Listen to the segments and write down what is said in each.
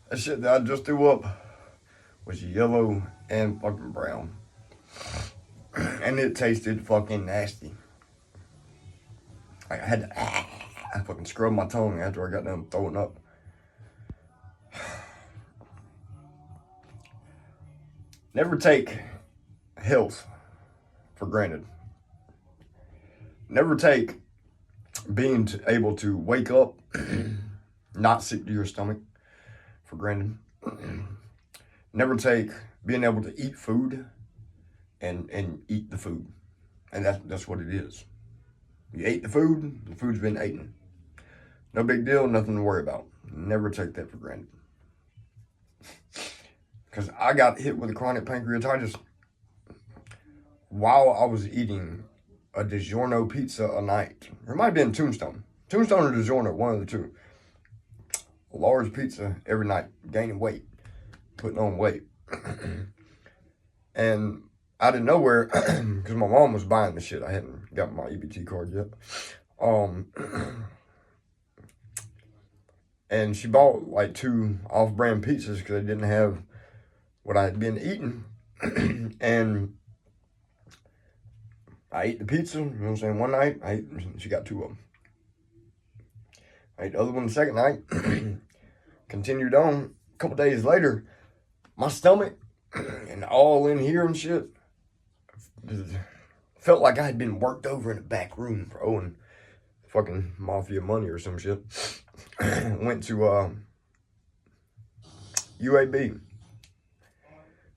That shit that I just threw up was yellow and fucking brown. And it tasted fucking nasty. Like I had to, I fucking scrub my tongue after I got done throwing up. Never take health for granted. Never take being able to wake up not sick to your stomach for granted. Never take being able to eat food and eat the food. And that's what it is. You ate the food's been eaten. No big deal, nothing to worry about. Never take that for granted. Because I got hit with a chronic pancreatitis while I was eating a DiGiorno pizza a night. Or it might have been Tombstone. Tombstone or DiGiorno, one of the two. A large pizza every night, gaining weight, putting on weight. And out of nowhere, because my mom was buying the shit. I hadn't got my EBT card yet. And she bought like 2 off-brand pizzas because they didn't have what I had been eating. And I ate the pizza, you know what I'm saying, one night. She got 2 of them. I ate the other one the second night. Continued on. A couple days later, my stomach and all in here and shit felt like I had been worked over in a back room for owing fucking mafia money or some shit. Went to UAB.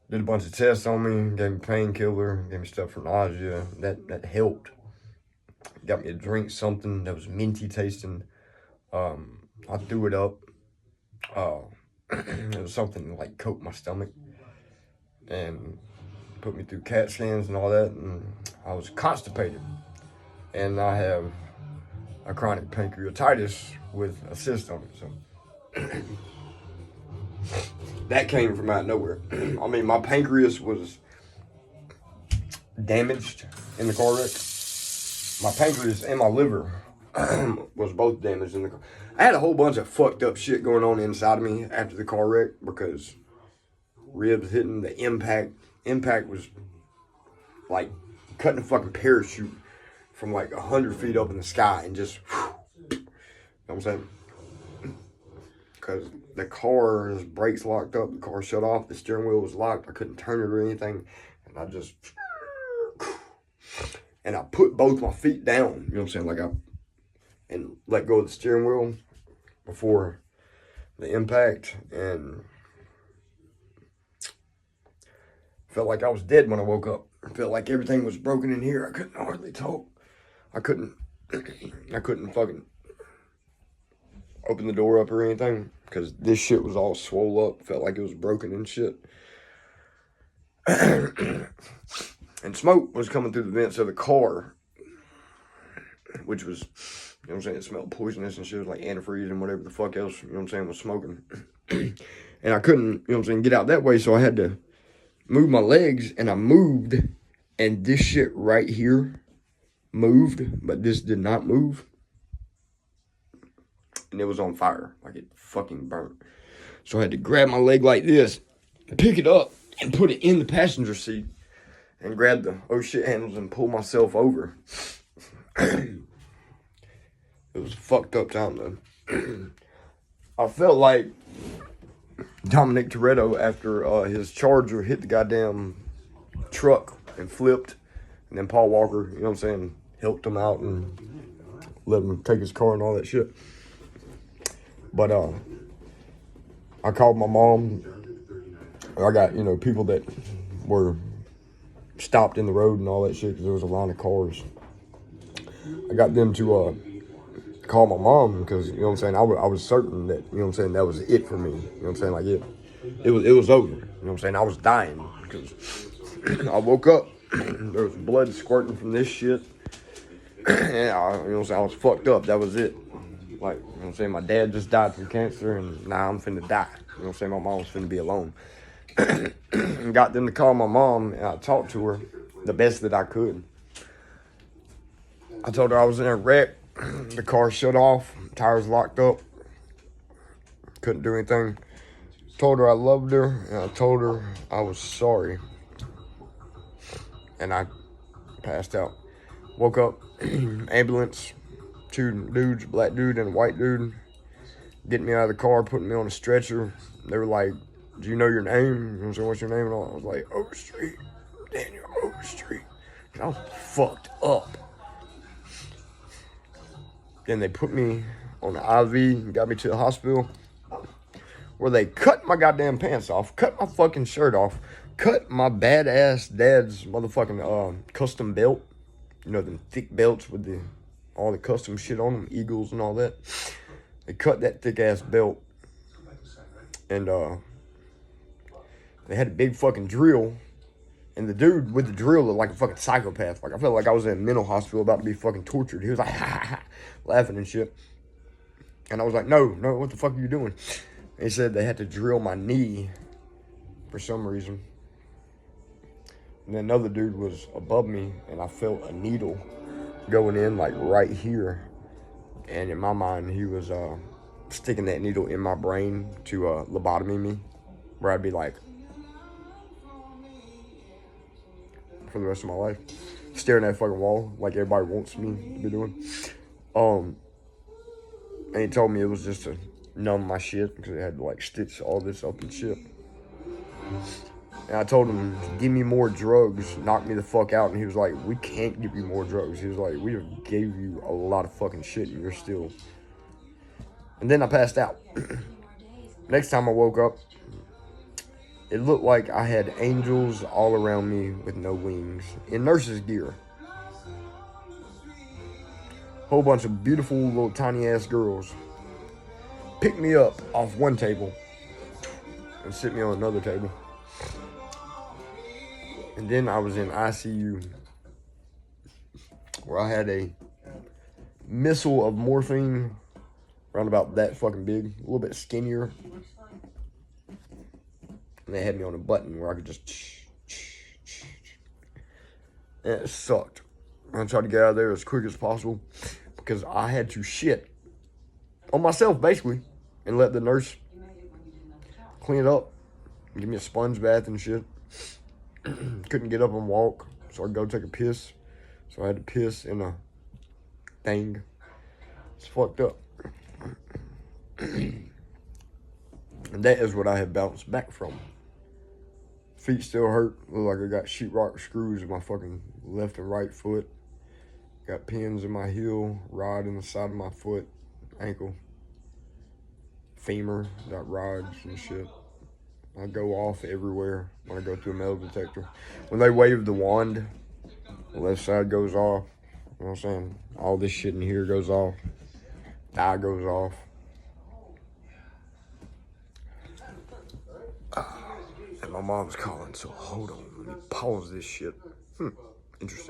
Did a bunch of tests on me, gave me painkiller, gave me stuff for nausea. That helped. Got me to drink something that was minty tasting. I threw it up. It was something to like coat my stomach. And put me through CAT scans and all that. And I was constipated. And I have a chronic pancreatitis with a cyst on it. So that came from out of nowhere. I mean, my pancreas was damaged in the car wreck. My pancreas and my liver was both damaged in the car. I had a whole bunch of fucked up shit going on inside of me after the car wreck because ribs hitting the impact. Impact was like cutting a fucking parachute from like 100 feet up in the sky and just, you know what I'm saying? Because the car's brakes locked up, the car shut off, the steering wheel was locked, I couldn't turn it or anything, and I just, and I put both my feet down, you know what I'm saying, and let go of the steering wheel before the impact, and felt like I was dead when I woke up. I felt like everything was broken in here. I couldn't hardly talk. I couldn't fucking open the door up or anything because this shit was all swole up. Felt like it was broken and shit. And smoke was coming through the vents of the car, which was, you know what I'm saying, it smelled poisonous and shit. It was like antifreeze and whatever the fuck else, you know what I'm saying, was smoking. And I couldn't, you know what I'm saying, get out that way, so I had to move my legs, and I moved, and this shit right here moved, but this did not move. And it was on fire, like it fucking burnt. So I had to grab my leg like this, pick it up, and put it in the passenger seat, and grab the oh shit handles and pull myself over. It was a fucked up time though. I felt like Dominic Toretto after his Charger hit the goddamn truck and flipped, and then Paul Walker, you know what I'm saying, helped him out and let him take his car and all that shit. But I called my mom. I got, you know, people that were stopped in the road and all that shit because there was a line of cars. I got them to call my mom because, you know what I'm saying, I was certain that, you know what I'm saying, that was it for me. You know what I'm saying, like it was over. You know what I'm saying, I was dying because I woke up, there was blood squirting from this shit. And I, you know what I'm saying, I was fucked up. That was it. Like, you know what I'm saying, my dad just died from cancer and now I'm finna die. You know what I'm saying, my mom was finna be alone. And got them to call my mom and I talked to her the best that I could. I told her I was in a wreck. The car shut off, tires locked up, couldn't do anything. Told her I loved her, and I told her I was sorry. And I passed out. Woke up, ambulance, 2 dudes, black dude and a white dude, getting me out of the car, putting me on a stretcher. They were like, do you know your name? I was like, what's your name? And all. I was like, Overstreet, Daniel Overstreet. And I was fucked up. Then they put me on the IV and got me to the hospital, where they cut my goddamn pants off, cut my fucking shirt off, cut my badass dad's motherfucking custom belt. You know, them thick belts with all the custom shit on them, eagles and all that. They cut that thick ass belt. And they had a big fucking drill. And the dude with the drill looked like a fucking psychopath. Like, I felt like I was in a mental hospital about to be fucking tortured. He was like, ha, ha, ha, laughing and shit. And I was like, no, what the fuck are you doing? And he said they had to drill my knee for some reason. And then another dude was above me, and I felt a needle going in, like, right here. And in my mind, he was sticking that needle in my brain to lobotomy me, where I'd be like, for the rest of my life, staring at that fucking wall like everybody wants me to be doing. And he told me it was just to numb my shit, because they had to, like, stitch all this up and shit. And I told him, give me more drugs, knock me the fuck out. And he was like, we can't give you more drugs. He was like, we gave you a lot of fucking shit and you're still. And then I passed out. Next time I woke up, it looked like I had angels all around me with no wings, in nurse's gear. Whole bunch of beautiful little tiny ass girls picked me up off one table and sit me on another table. And then I was in ICU, where I had a missile of morphine, around about that fucking big, a little bit skinnier. And they had me on a button where I could just, and it sucked. I tried to get out of there as quick as possible, because I had to shit on myself, basically, and let the nurse clean it up, give me a sponge bath and shit. Couldn't get up and walk, so I'd go take a piss. So I had to piss in a thing. It's fucked up. And that is what I have bounced back from. Feet still hurt. Look like I got sheetrock screws in my fucking left and right foot. Got pins in my heel, rod in the side of my foot, ankle, femur, got rods and shit. I go off everywhere when I go through a metal detector. When they wave the wand, the left side goes off. You know what I'm saying? All this shit in here goes off. Eye goes off. And my mom's calling, so hold on. Let me pause this shit. Interesting.